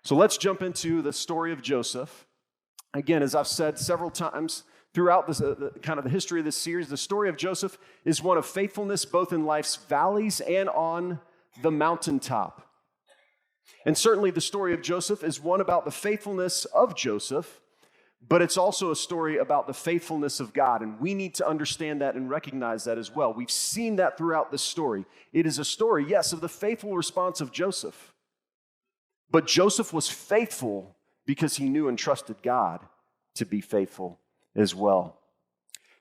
So let's jump into the story of Joseph. Again, as I've said several times throughout this, the history of this series, the story of Joseph is one of faithfulness both in life's valleys and on the mountaintop. And certainly the story of Joseph is one about the faithfulness of Joseph, but it's also a story about the faithfulness of God, and we need to understand that and recognize that as well. We've seen that throughout this story. It is a story, yes, of the faithful response of Joseph, but Joseph was faithful because he knew and trusted God to be faithful as well.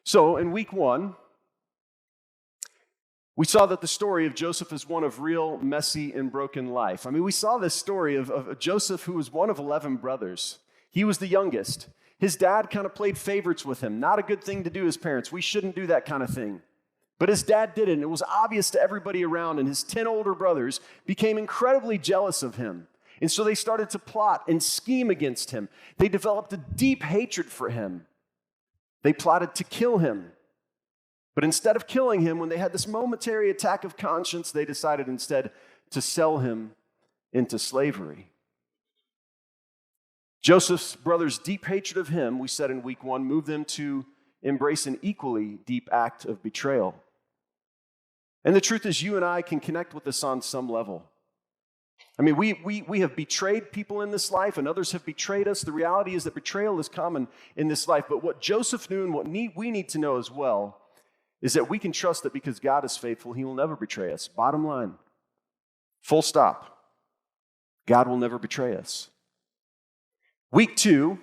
So in week 1, we saw that the story of Joseph is one of real messy and broken life. I mean, we saw this story of Joseph, who was one of 11 brothers. He was the youngest. His dad kind of played favorites with him. Not a good thing to do as parents. We shouldn't do that kind of thing. But his dad did it, and it was obvious to everybody around, and his 10 older brothers became incredibly jealous of him. And so they started to plot and scheme against him. They developed a deep hatred for him. They plotted to kill him. But instead of killing him, when they had this momentary attack of conscience, they decided instead to sell him into slavery. Joseph's brothers' deep hatred of him, we said in week 1, moved them to embrace an equally deep act of betrayal. And the truth is, you and I can connect with this on some level. I mean, we have betrayed people in this life, and others have betrayed us. The reality is that betrayal is common in this life. But what Joseph knew and what we need to know as well is that we can trust that because God is faithful, he will never betray us. Bottom line, full stop. God will never betray us. Week 2,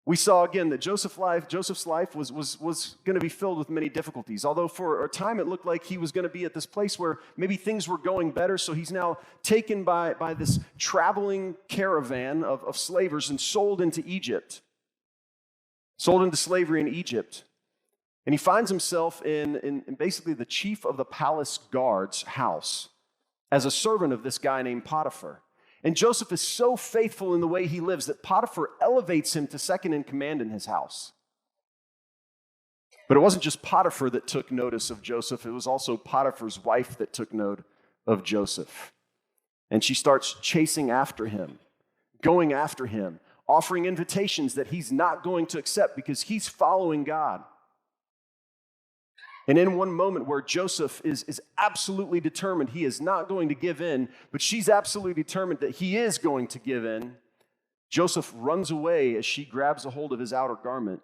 we saw again that Joseph's life was going to be filled with many difficulties. Although for a time it looked like he was going to be at this place where maybe things were going better, so he's now taken by this traveling caravan of slavers and sold into Egypt. Sold into slavery in Egypt. And he finds himself in basically the chief of the palace guard's house as a servant of this guy named Potiphar. And Joseph is so faithful in the way he lives that Potiphar elevates him to second in command in his house. But it wasn't just Potiphar that took notice of Joseph. It was also Potiphar's wife that took note of Joseph. And she starts chasing after him, going after him, offering invitations that he's not going to accept because he's following God. And in one moment where Joseph is absolutely determined he is not going to give in, but she's absolutely determined that he is going to give in, Joseph runs away as she grabs a hold of his outer garment,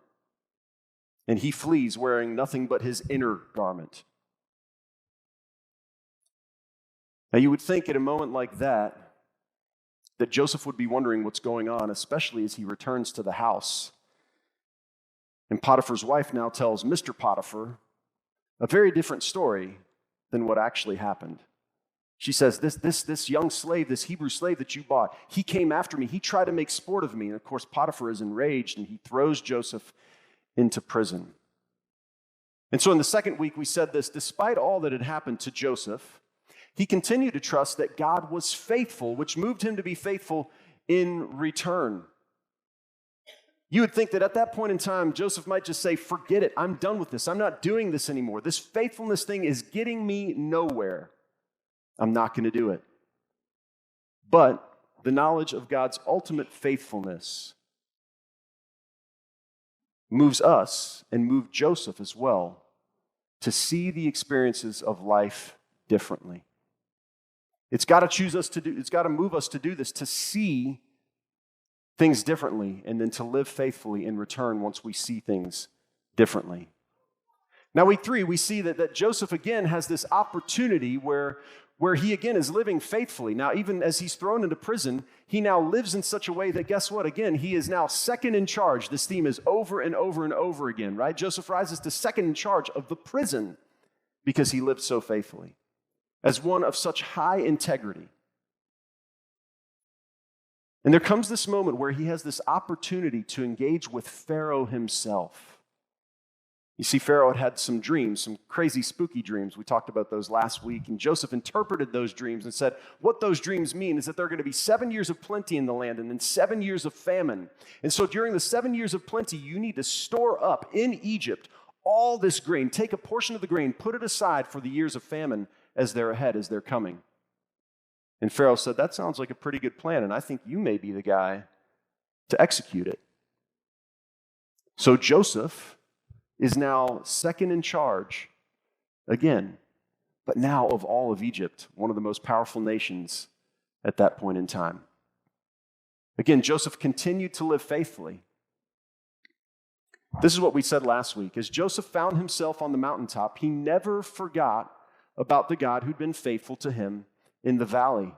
and he flees wearing nothing but his inner garment. Now you would think at a moment like that Joseph would be wondering what's going on, especially as he returns to the house. And Potiphar's wife now tells Mr. Potiphar a very different story than what actually happened. She says, this young slave, this Hebrew slave that you bought, he came after me. He tried to make sport of me. And of course, Potiphar is enraged and he throws Joseph into prison. And so in the second week, we said this, despite all that had happened to Joseph, he continued to trust that God was faithful, which moved him to be faithful in return. You would think that at that point in time, Joseph might just say, forget it, I'm done with this. I'm not doing this anymore. This faithfulness thing is getting me nowhere. I'm not going to do it. But the knowledge of God's ultimate faithfulness moves us and moved Joseph as well to see the experiences of life differently. It's got to move us to do this, to see things differently, and then to live faithfully in return once we see things differently. Now, week 3, we see that Joseph again has this opportunity where he again is living faithfully. Now, even as he's thrown into prison, he now lives in such a way that, guess what? Again, he is now second in charge. This theme is over and over and over again, right? Joseph rises to second in charge of the prison because he lived so faithfully, as one of such high integrity. And there comes this moment where he has this opportunity to engage with Pharaoh himself. You see, Pharaoh had some dreams, some crazy, spooky dreams. We talked about those last week, and Joseph interpreted those dreams and said, what those dreams mean is that there are going to be 7 years of plenty in the land and then 7 years of famine. And so during the 7 years of plenty, you need to store up in Egypt all this grain. Take a portion of the grain, put it aside for the years of famine as they're ahead, as they're coming. And Pharaoh said, that sounds like a pretty good plan, and I think you may be the guy to execute it. So Joseph is now second in charge again, but now of all of Egypt, one of the most powerful nations at that point in time. Again, Joseph continued to live faithfully. This is what we said last week. As Joseph found himself on the mountaintop, he never forgot about the God who'd been faithful to him in the valley.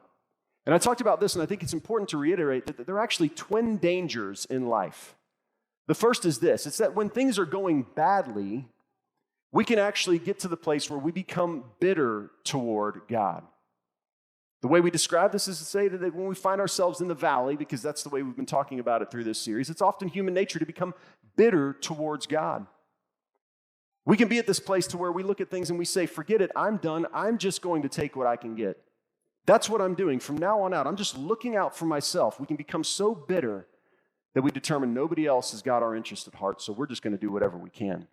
And I talked about this, and I think it's important to reiterate that there are actually twin dangers in life. The first is this. It's that when things are going badly, we can actually get to the place where we become bitter toward God. The way we describe this is to say that when we find ourselves in the valley, because that's the way we've been talking about it through this series, it's often human nature to become bitter towards God. We can be at this place to where we look at things and we say, forget it, I'm done, I'm just going to take what I can get. That's what I'm doing. From now on out, I'm just looking out for myself. We can become so bitter that we determine nobody else has got our interest at heart, so we're just going to do whatever we can.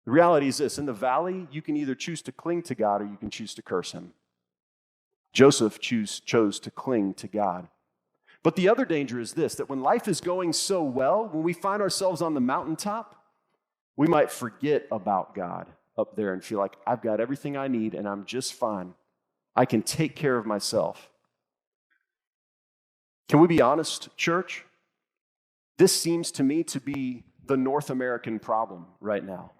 The reality is this, in the valley, you can either choose to cling to God or you can choose to curse him. Joseph chose to cling to God. But the other danger is this, that when life is going so well, when we find ourselves on the mountaintop, we might forget about God up there and feel like, I've got everything I need and I'm just fine. I can take care of myself. Can we be honest, church? This seems to me to be the North American problem right now.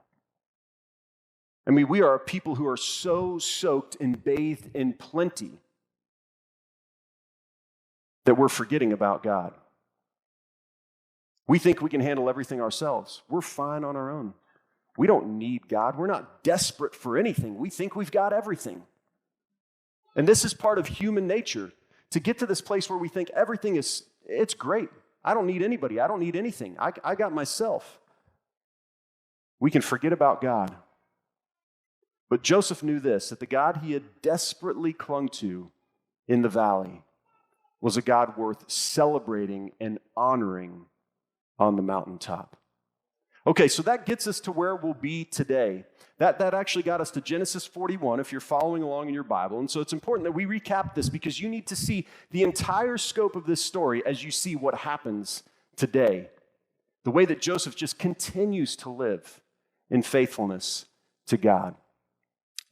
I mean, we are a people who are so soaked and bathed in plenty that we're forgetting about God. We think we can handle everything ourselves. We're fine on our own. We don't need God. We're not desperate for anything. We think we've got everything. And this is part of human nature, to get to this place where we think everything it's great. I don't need anybody. I don't need anything. I got myself. We can forget about God. But Joseph knew this, that the God he had desperately clung to in the valley was a God worth celebrating and honoring on the mountaintop. Okay, so that gets us to where we'll be today. That actually got us to Genesis 41, if you're following along in your Bible. And so it's important that we recap this because you need to see the entire scope of this story as you see what happens today. The way that Joseph just continues to live in faithfulness to God.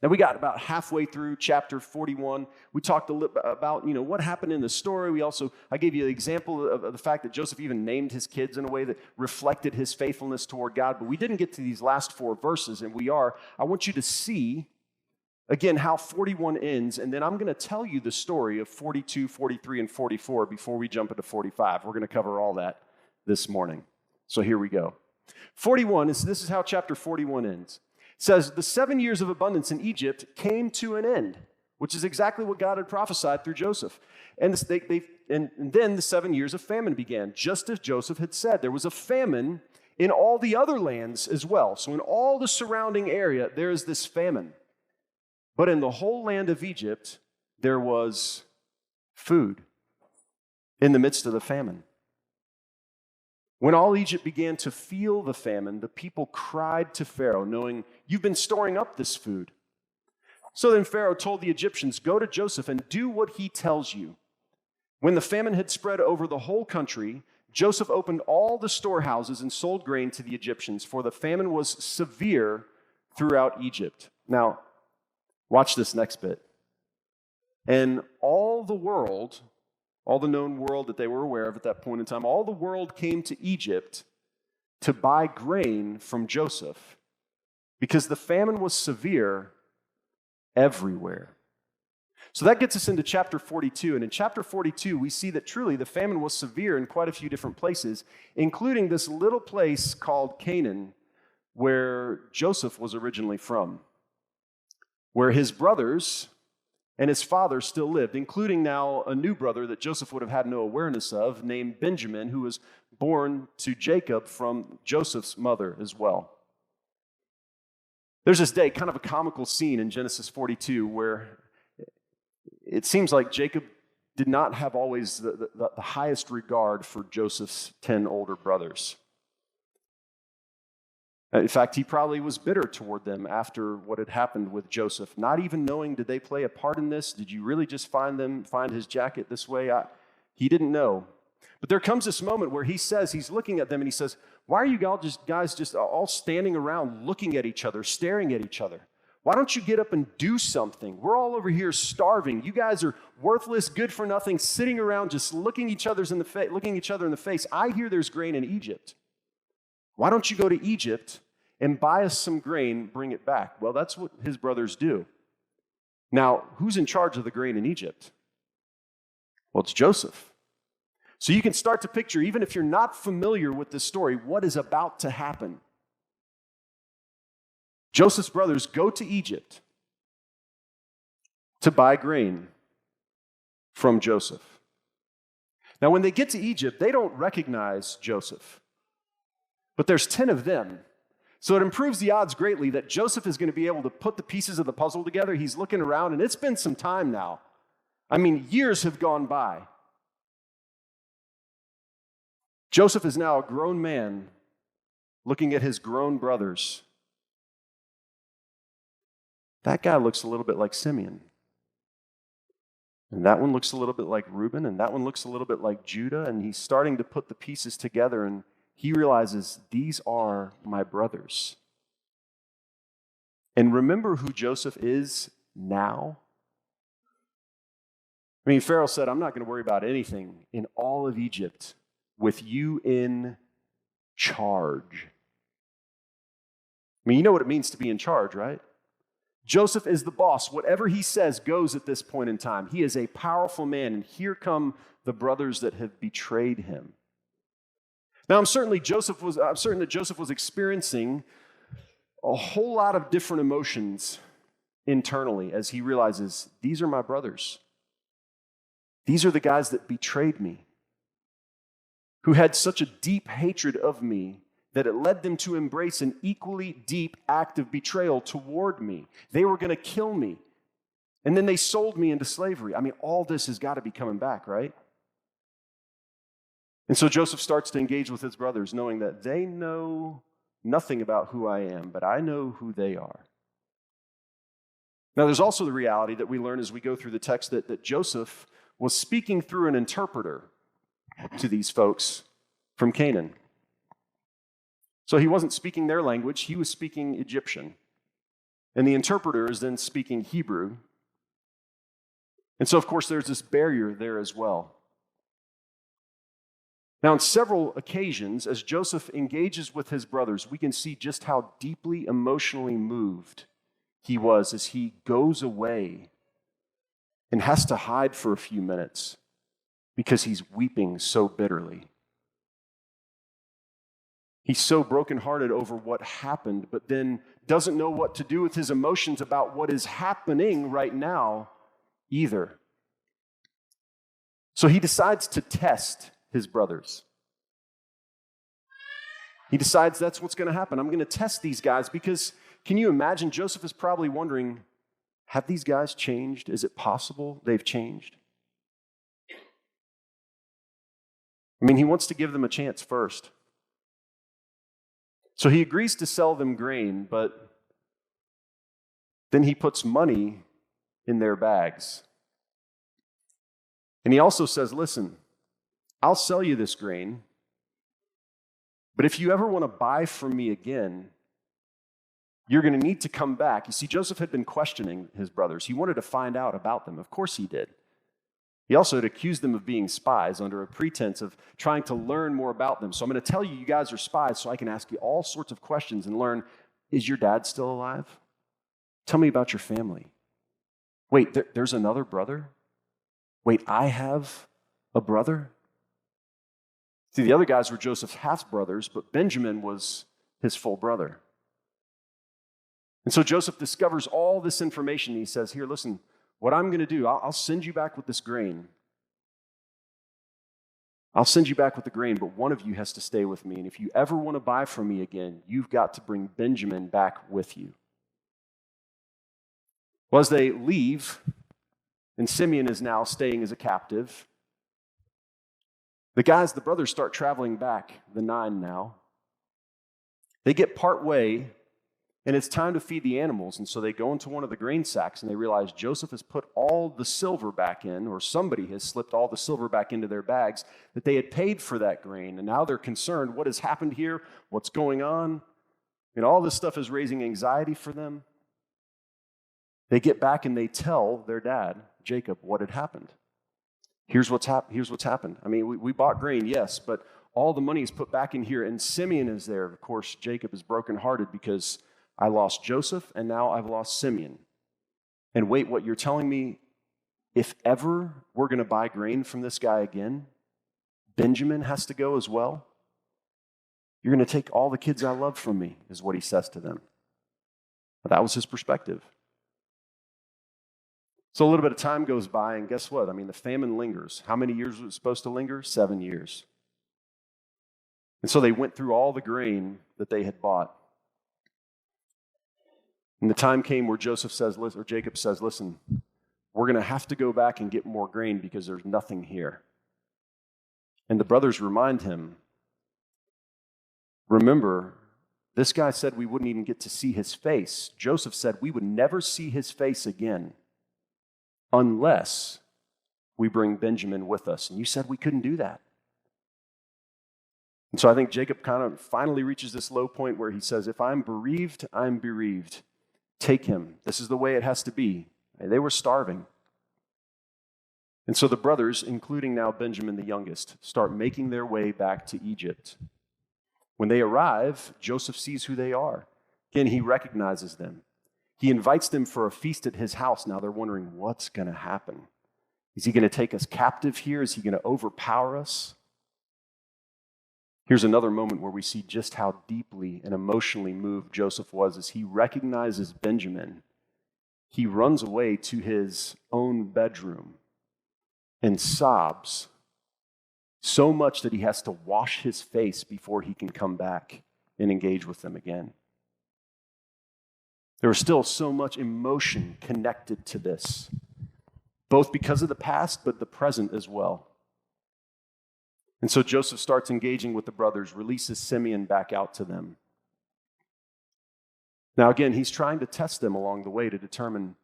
Now, we got about halfway through chapter 41. We talked a little about, what happened in the story. I gave you an example of the fact that Joseph even named his kids in a way that reflected his faithfulness toward God. But we didn't get to these last 4 verses, and I want you to see, again, how 41 ends, and then I'm going to tell you the story of 42, 43, and 44 before we jump into 45. We're going to cover all that this morning. So here we go. 41, this is how chapter 41 ends. It says, the 7 years of abundance in Egypt came to an end, which is exactly what God had prophesied through Joseph. And then the 7 years of famine began, just as Joseph had said. There was a famine in all the other lands as well. So in all the surrounding area, there is this famine. But in the whole land of Egypt, there was food in the midst of the famine. When all Egypt began to feel the famine, the people cried to Pharaoh, knowing, you've been storing up this food. So then Pharaoh told the Egyptians, go to Joseph and do what he tells you. When the famine had spread over the whole country, Joseph opened all the storehouses and sold grain to the Egyptians, for the famine was severe throughout Egypt. Now, watch this next bit. And all the world, all the known world that they were aware of at that point in time, all the world came to Egypt to buy grain from Joseph because the famine was severe everywhere. So that gets us into chapter 42. And in chapter 42, we see that truly the famine was severe in quite a few different places, including this little place called Canaan, where Joseph was originally from, where his brothers and his father still lived, including now a new brother that Joseph would have had no awareness of, named Benjamin, who was born to Jacob from Joseph's mother as well. There's this day, kind of a comical scene in Genesis 42, where it seems like Jacob did not have always the highest regard for Joseph's 10 older brothers. In fact, he probably was bitter toward them after what had happened with Joseph, not even knowing, did they play a part in this? Did you really just find his jacket this way? He didn't know. But there comes this moment where he says, he's looking at them and he says, why are you guys just all standing around looking at each other, staring at each other? Why don't you get up and do something? We're all over here starving. You guys are worthless, good for nothing, sitting around just looking each other in the face. I hear there's grain in Egypt. Why don't you go to Egypt and buy us some grain, bring it back? Well, that's what his brothers do. Now, who's in charge of the grain in Egypt? Well, it's Joseph. So you can start to picture, even if you're not familiar with this story, what is about to happen. Joseph's brothers go to Egypt to buy grain from Joseph. Now, when they get to Egypt, they don't recognize Joseph, but there's 10 of them. So it improves the odds greatly that Joseph is going to be able to put the pieces of the puzzle together. He's looking around, and it's been some time now. I mean, years have gone by. Joseph is now a grown man looking at his grown brothers. That guy looks a little bit like Simeon. And that one looks a little bit like Reuben, and that one looks a little bit like Judah, and he's starting to put the pieces together, and he realizes, these are my brothers. And remember who Joseph is now? I mean, Pharaoh said, I'm not going to worry about anything in all of Egypt with you in charge. I mean, you know what it means to be in charge, right? Joseph is the boss. Whatever he says goes at this point in time. He is a powerful man, and here come the brothers that have betrayed him. Now, I'm certain that Joseph was experiencing a whole lot of different emotions internally as he realizes, these are my brothers. These are the guys that betrayed me, who had such a deep hatred of me that it led them to embrace an equally deep act of betrayal toward me. They were going to kill me, and then they sold me into slavery. I mean, all this has got to be coming back, right? And so Joseph starts to engage with his brothers, knowing that they know nothing about who I am, but I know who they are. Now, there's also the reality that we learn as we go through the text that Joseph was speaking through an interpreter to these folks from Canaan. So he wasn't speaking their language, he was speaking Egyptian. And the interpreter is then speaking Hebrew. And so, of course, there's this barrier there as well. Now, on several occasions, as Joseph engages with his brothers, we can see just how deeply emotionally moved he was as he goes away and has to hide for a few minutes because he's weeping so bitterly. He's so brokenhearted over what happened, but then doesn't know what to do with his emotions about what is happening right now either. So he decides to test his brothers. He decides that's what's going to happen. I'm going to test these guys because, can you imagine, Joseph is probably wondering, have these guys changed? Is it possible they've changed? I mean, he wants to give them a chance first. So he agrees to sell them grain, but then he puts money in their bags. And he also says, listen, I'll sell you this grain, but if you ever want to buy from me again, you're going to need to come back. You see, Joseph had been questioning his brothers. He wanted to find out about them. Of course he did. He also had accused them of being spies under a pretense of trying to learn more about them. So I'm going to tell you, you guys are spies, so I can ask you all sorts of questions and learn, is your dad still alive? Tell me about your family. Wait, there's another brother? Wait, I have a brother? See, the other guys were Joseph's half-brothers, but Benjamin was his full brother. And so Joseph discovers all this information. He says, here, listen, what I'm going to do, I'll send you back with this grain. I'll send you back with the grain, but one of you has to stay with me. And if you ever want to buy from me again, you've got to bring Benjamin back with you. Well, as they leave, and Simeon is now staying as a captive, the brothers start traveling back, the 9 now. They get part way, and it's time to feed the animals. And so they go into one of the grain sacks, and they realize Joseph has put all the silver back in, or somebody has slipped all the silver back into their bags, that they had paid for that grain. And now they're concerned, what has happened here? What's going on? And all this stuff is raising anxiety for them. They get back and they tell their dad, Jacob, what had happened. Here's what's happened. I mean, we bought grain, yes, but all the money is put back in here, and Simeon is there. Of course, Jacob is brokenhearted because I lost Joseph, and now I've lost Simeon. And wait, what you're telling me, if ever we're going to buy grain from this guy again, Benjamin has to go as well? You're going to take all the kids I love from me, is what he says to them. But that was his perspective. So a little bit of time goes by, and guess what? I mean, the famine lingers. How many years was it supposed to linger? 7 years. And so they went through all the grain that they had bought. And the time came where Jacob says, listen, we're going to have to go back and get more grain because there's nothing here. And the brothers remind him, remember, this guy said we wouldn't even get to see his face. Joseph said we would never see his face again unless we bring Benjamin with us. And you said we couldn't do that. And so I think Jacob kind of finally reaches this low point where he says, if I'm bereaved, I'm bereaved. Take him. This is the way it has to be. And they were starving. And so the brothers, including now Benjamin the youngest, start making their way back to Egypt. When they arrive, Joseph sees who they are. Again, he recognizes them. He invites them for a feast at his house. Now they're wondering, what's going to happen? Is he going to take us captive here? Is he going to overpower us? Here's another moment where we see just how deeply and emotionally moved Joseph was as he recognizes Benjamin. He runs away to his own bedroom and sobs so much that he has to wash his face before he can come back and engage with them again. There was still so much emotion connected to this, both because of the past, but the present as well. And so Joseph starts engaging with the brothers, releases Simeon back out to them. Now again, he's trying to test them along the way to determine,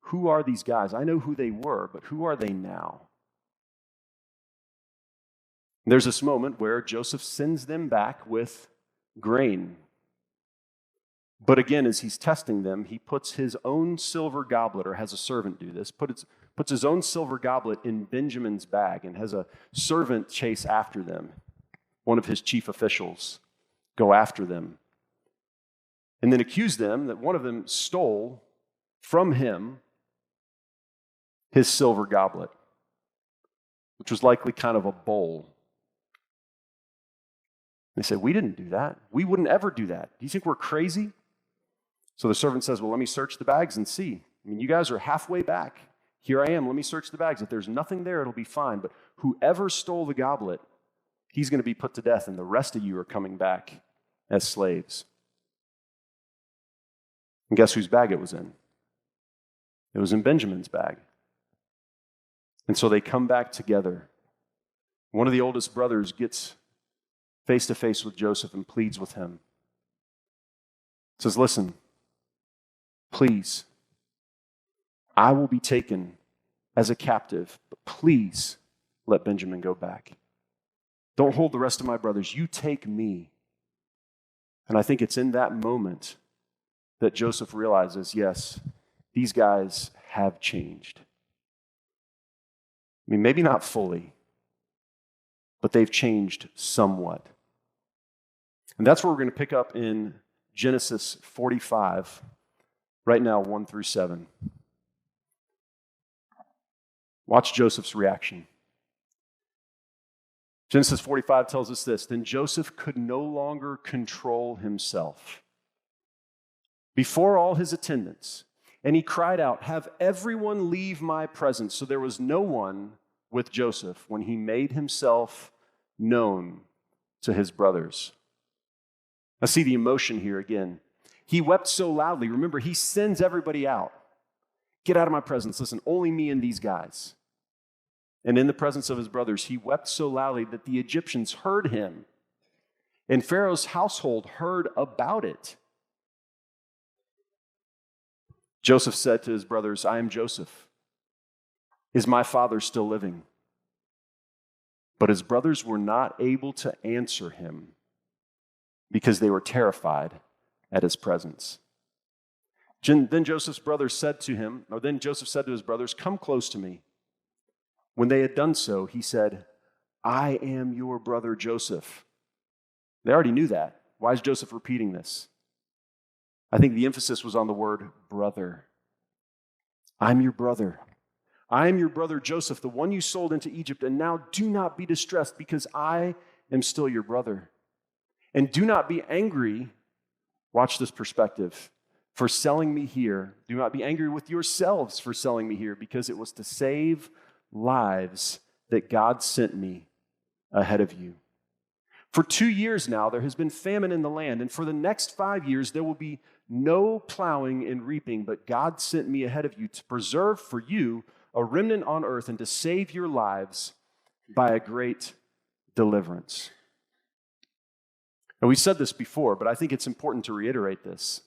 who are these guys? I know who they were, but who are they now? There's this moment where Joseph sends them back with grain. But again, as he's testing them, he puts his own silver goblet, or has a servant do this, puts his own silver goblet in Benjamin's bag and has a servant chase after them. One of his chief officials go after them and then accuse them that one of them stole from him his silver goblet, which was likely kind of a bowl. They said, we didn't do that. We wouldn't ever do that. Do you think we're crazy? So the servant says, well, let me search the bags and see. I mean, you guys are halfway back. Here I am. Let me search the bags. If there's nothing there, it'll be fine. But whoever stole the goblet, he's going to be put to death, and the rest of you are coming back as slaves. And guess whose bag it was in? It was in Benjamin's bag. And so they come back together. One of the oldest brothers gets face to face with Joseph and pleads with him. Says, listen, please, I will be taken as a captive, but please let Benjamin go back. Don't hold the rest of my brothers. You take me. And I think it's in that moment that Joseph realizes, yes, these guys have changed. I mean, maybe not fully, but they've changed somewhat. And that's where we're going to pick up in Genesis 45, right now, 1 through 7. Watch Joseph's reaction. Genesis 45 tells us this: then Joseph could no longer control himself before all his attendants, and he cried out, have everyone leave my presence. So there was no one with Joseph when he made himself known to his brothers. I see the emotion here again. He wept so loudly. Remember, he sends everybody out. Get out of my presence. Listen, only me and these guys. And in the presence of his brothers, he wept so loudly that the Egyptians heard him. And Pharaoh's household heard about it. Joseph said to his brothers, I am Joseph. Is my father still living? But his brothers were not able to answer him because they were terrified at his presence. Then Joseph said to his brothers, come close to me. When they had done so, he said, I am your brother Joseph. They already knew that. Why is Joseph repeating this? I think the emphasis was on the word brother. I'm your brother. I am your brother Joseph, the one you sold into Egypt, and now do not be distressed because I am still your brother. And do not be angry, watch this perspective, for selling me here. Do not be angry with yourselves for selling me here, because it was to save lives that God sent me ahead of you. For 2 years now, there has been famine in the land, and for the next 5 years, there will be no plowing and reaping, but God sent me ahead of you to preserve for you a remnant on earth and to save your lives by a great deliverance. And we said this before, but I think it's important to reiterate this.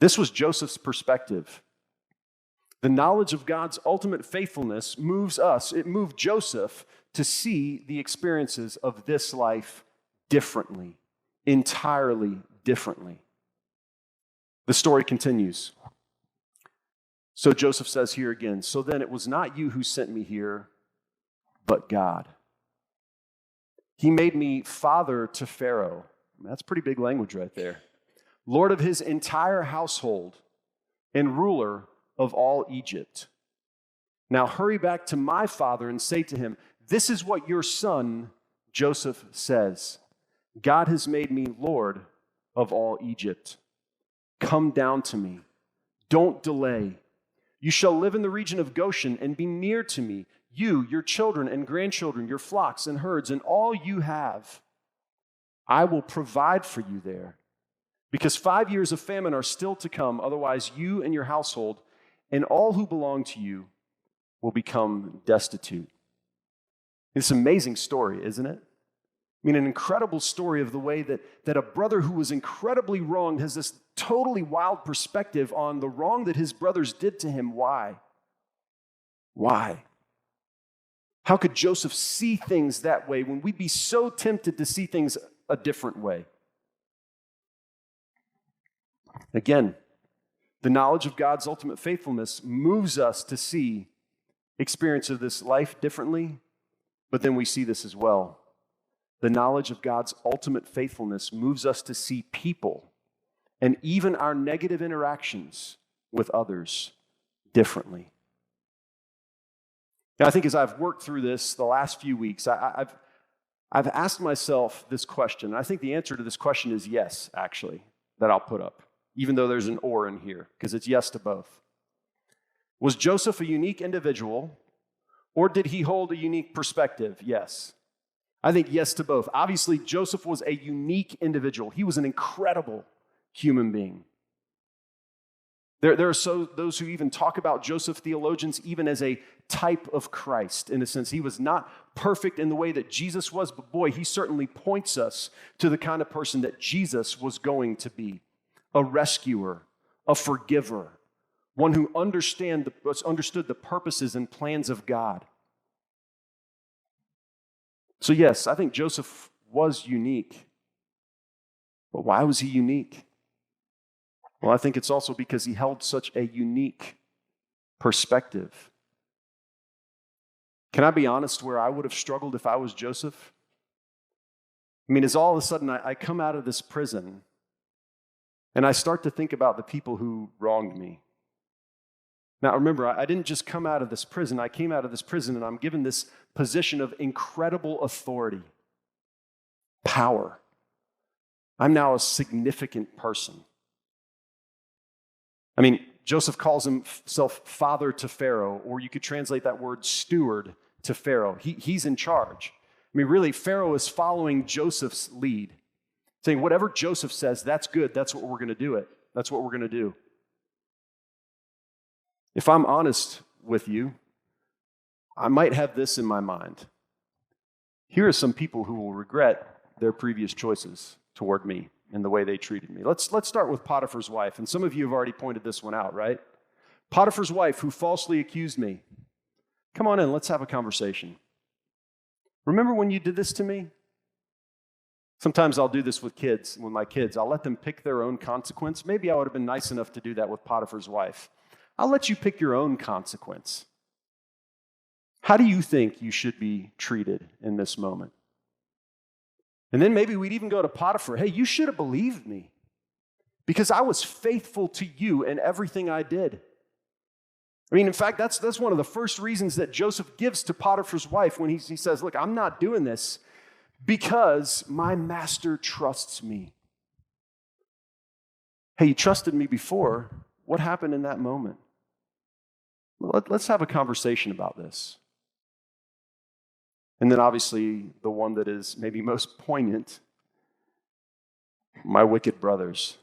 This was Joseph's perspective. The knowledge of God's ultimate faithfulness it moved Joseph to see the experiences of this life differently, entirely differently. The story continues. So Joseph says here again, so then it was not you who sent me here, but God. He made me father to Pharaoh. That's pretty big language right there. Lord of his entire household and ruler of all Egypt. Now hurry back to my father and say to him, this is what your son Joseph says. God has made me Lord of all Egypt. Come down to me. Don't delay. You shall live in the region of Goshen and be near to me, you, your children and grandchildren, your flocks and herds, and all you have. I will provide for you there, because 5 years of famine are still to come. Otherwise, you and your household and all who belong to you will become destitute. It's an amazing story, isn't it? I mean, an incredible story of the way that a brother who was incredibly wronged has this totally wild perspective on the wrong that his brothers did to him. Why? Why? How could Joseph see things that way when we'd be so tempted to see things a different way? Again, the knowledge of God's ultimate faithfulness moves us to see experience of this life differently, but then we see this as well. The knowledge of God's ultimate faithfulness moves us to see people and even our negative interactions with others differently. Now, I think as I've worked through this the last few weeks, I've asked myself this question. I think the answer to this question is yes, actually, that I'll put up, even though there's an or in here, because it's yes to both. Was Joseph a unique individual, or did he hold a unique perspective? Yes. I think yes to both. Obviously, Joseph was a unique individual. He was an incredible human being. There are those who even talk about Joseph, theologians, even as a type of Christ, in a sense. He was not perfect in the way that Jesus was, but boy, he certainly points us to the kind of person that Jesus was going to be. A rescuer, a forgiver, one who understood the purposes and plans of God. So yes, I think Joseph was unique. But why was he unique? Well, I think it's also because he held such a unique perspective. Can I be honest where I would have struggled if I was Joseph? I mean, as all of a sudden I come out of this prison and I start to think about the people who wronged me. Now, remember, I didn't just come out of this prison. I came out of this prison and I'm given this position of incredible authority, power. I'm now a significant person. I mean, Joseph calls himself father to Pharaoh, or you could translate that word steward to Pharaoh. He's in charge. I mean, really, Pharaoh is following Joseph's lead, saying, whatever Joseph says, that's good. That's what we're going to do it. That's what we're going to do. If I'm honest with you, I might have this in my mind. Here are some people who will regret their previous choices toward me and the way they treated me. Let's start with Potiphar's wife. And some of you have already pointed this one out, right? Potiphar's wife who falsely accused me. Come on in, let's have a conversation. Remember when you did this to me? Sometimes I'll do this with my kids. I'll let them pick their own consequence. Maybe I would have been nice enough to do that with Potiphar's wife. I'll let you pick your own consequence. How do you think you should be treated in this moment? And then maybe we'd even go to Potiphar. Hey, you should have believed me because I was faithful to you in everything I did. I mean, in fact, that's one of the first reasons that Joseph gives to Potiphar's wife when he says, look, I'm not doing this because my master trusts me. Hey, you trusted me before. What happened in that moment? Let's have a conversation about this. And then obviously the one that is maybe most poignant, my wicked brothers.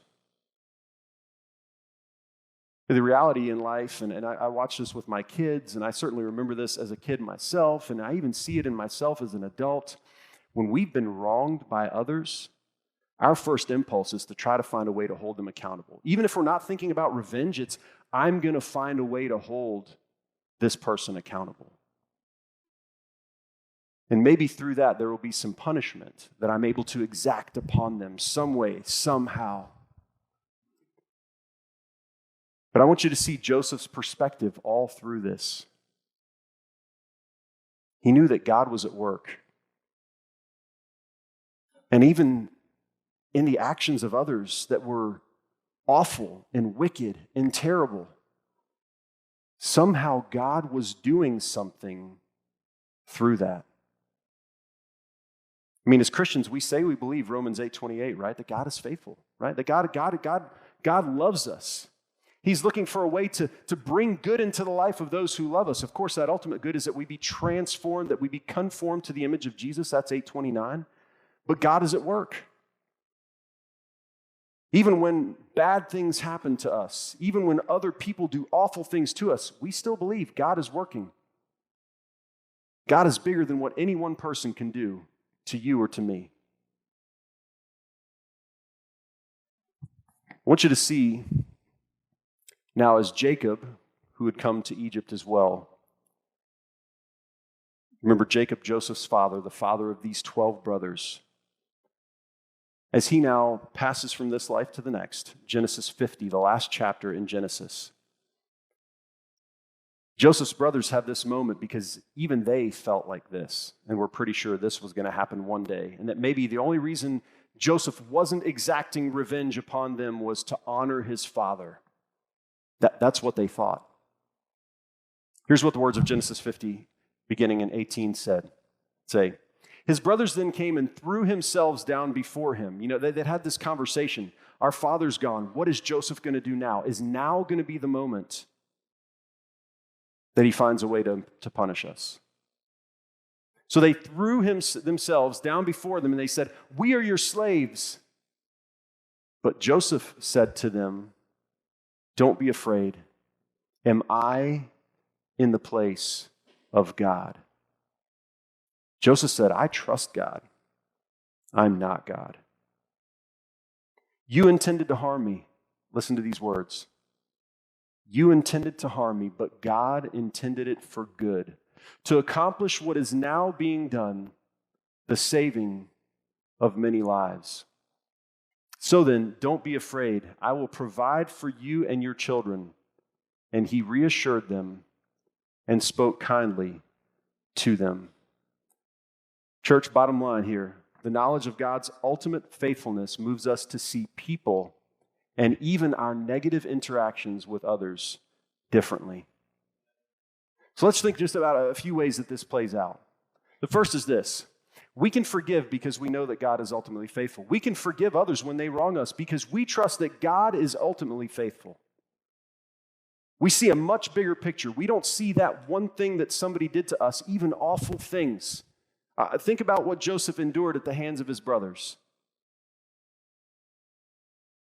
The reality in life, and I watch this with my kids, and I certainly remember this as a kid myself, and I even see it in myself as an adult. When we've been wronged by others, our first impulse is to try to find a way to hold them accountable. Even if we're not thinking about revenge, it's, I'm going to find a way to hold this person accountable. And maybe through that, there will be some punishment that I'm able to exact upon them some way, somehow. But I want you to see Joseph's perspective all through this. He knew that God was at work. And even in the actions of others that were awful and wicked and terrible, somehow God was doing something through that. I mean, as Christians, we say we believe Romans 8:28, right? That God is faithful, right? That God loves us. He's looking for a way to bring good into the life of those who love us. Of course, that ultimate good is that we be transformed, that we be conformed to the image of Jesus. That's 8:29. But God is at work. Even when bad things happen to us, even when other people do awful things to us, we still believe God is working. God is bigger than what any one person can do to you or to me. I want you to see now as Jacob, who had come to Egypt as well. Remember Jacob, Joseph's father, the father of these 12 brothers. As he now passes from this life to the next, Genesis 50, the last chapter in Genesis. Joseph's brothers have this moment because even they felt like this, and were pretty sure this was going to happen one day, and that maybe the only reason Joseph wasn't exacting revenge upon them was to honor his father. That's what they thought. Here's what the words of Genesis 50, beginning in 18, say. His brothers then came and threw themselves down before him. You know, they'd had this conversation. Our father's gone. What is Joseph going to do now? Is now going to be the moment that he finds a way to punish us? So they threw themselves down before them and they said, "We are your slaves." But Joseph said to them, "Don't be afraid. Am I in the place of God?" Joseph said, "I trust God. I'm not God. You intended to harm me." Listen to these words. "You intended to harm me, but God intended it for good, to accomplish what is now being done, the saving of many lives. So then, don't be afraid. I will provide for you and your children." And he reassured them and spoke kindly to them. Church, bottom line here, the knowledge of God's ultimate faithfulness moves us to see people and even our negative interactions with others differently. So let's think just about a few ways that this plays out. The first is this. We can forgive because we know that God is ultimately faithful. We can forgive others when they wrong us because we trust that God is ultimately faithful. We see a much bigger picture. We don't see that one thing that somebody did to us, even awful things. Think about what Joseph endured at the hands of his brothers.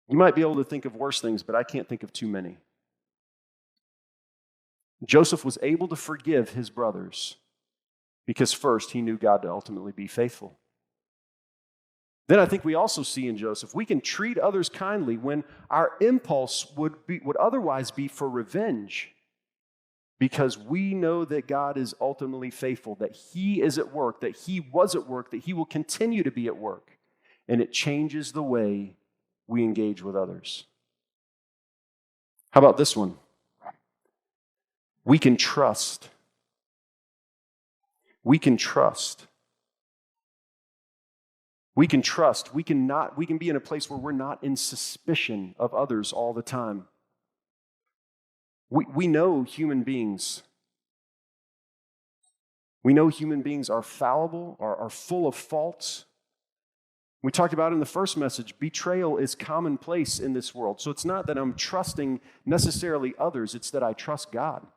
You might be able to think of worse things, but I can't think of too many. Joseph was able to forgive his brothers because first he knew God to ultimately be faithful. Then I think we also see in Joseph, we can treat others kindly when our impulse would otherwise be for revenge, because we know that God is ultimately faithful, that he is at work, that he was at work, that he will continue to be at work. And it changes the way we engage with others. How about this one? We can trust. We can trust. We can trust. We can be in a place where we're not in suspicion of others all the time. We know human beings. We know human beings are fallible, are full of faults. We talked about in the first message, betrayal is commonplace in this world. So it's not that I'm trusting necessarily others, it's that I trust God.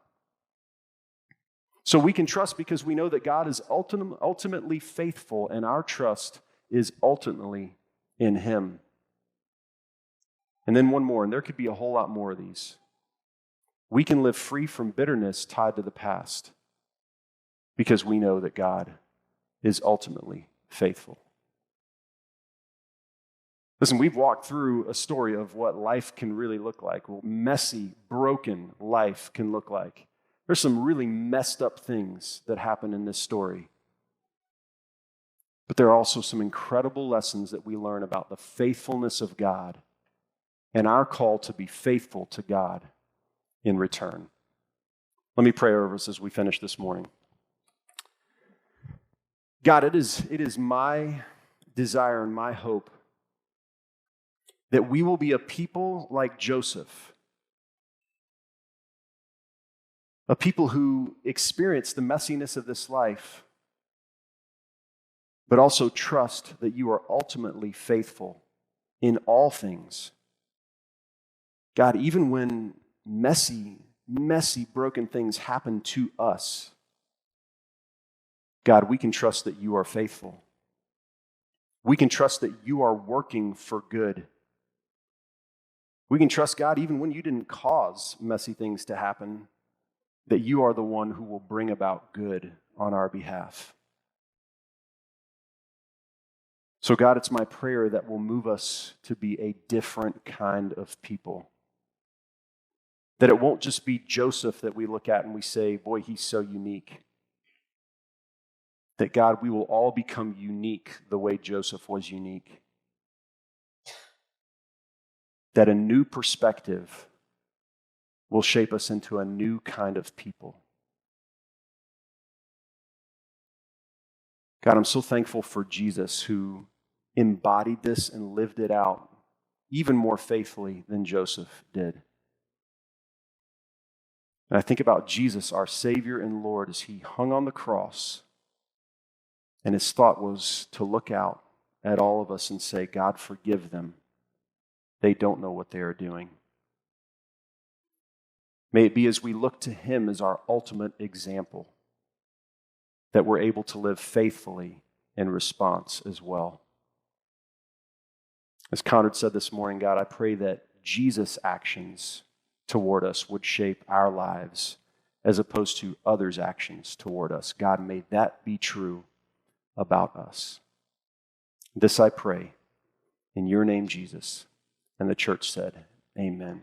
So we can trust because we know that God is ultimately faithful, and our trust is ultimately in him. And then one more, and there could be a whole lot more of these. We can live free from bitterness tied to the past because we know that God is ultimately faithful. Listen, we've walked through a story of what life can really look like, what messy, broken life can look like. There's some really messed up things that happen in this story. But there are also some incredible lessons that we learn about the faithfulness of God and our call to be faithful to God in return. Let me pray over us as we finish this morning. God, it is my desire and my hope that we will be a people like Joseph, a people who experience the messiness of this life, but also trust that you are ultimately faithful in all things. God, even when messy, broken things happen to us, God, we can trust that you are faithful. We can trust that you are working for good. We can trust, God, even when you didn't cause messy things to happen, that you are the one who will bring about good on our behalf. So, God, it's my prayer that will move us to be a different kind of people. That it won't just be Joseph that we look at and we say, boy, he's so unique. That, God, we will all become unique the way Joseph was unique. That a new perspective will shape us into a new kind of people. God, I'm so thankful for Jesus, who embodied this and lived it out even more faithfully than Joseph did. And I think about Jesus, our Savior and Lord, as he hung on the cross, and his thought was to look out at all of us and say, God, forgive them. They don't know what they are doing. May it be as we look to him as our ultimate example, that we're able to live faithfully in response as well. As Conrad said this morning, God, I pray that Jesus' actions toward us would shape our lives as opposed to others' actions toward us. God, may that be true about us. This I pray in your name, Jesus. And the church said, amen.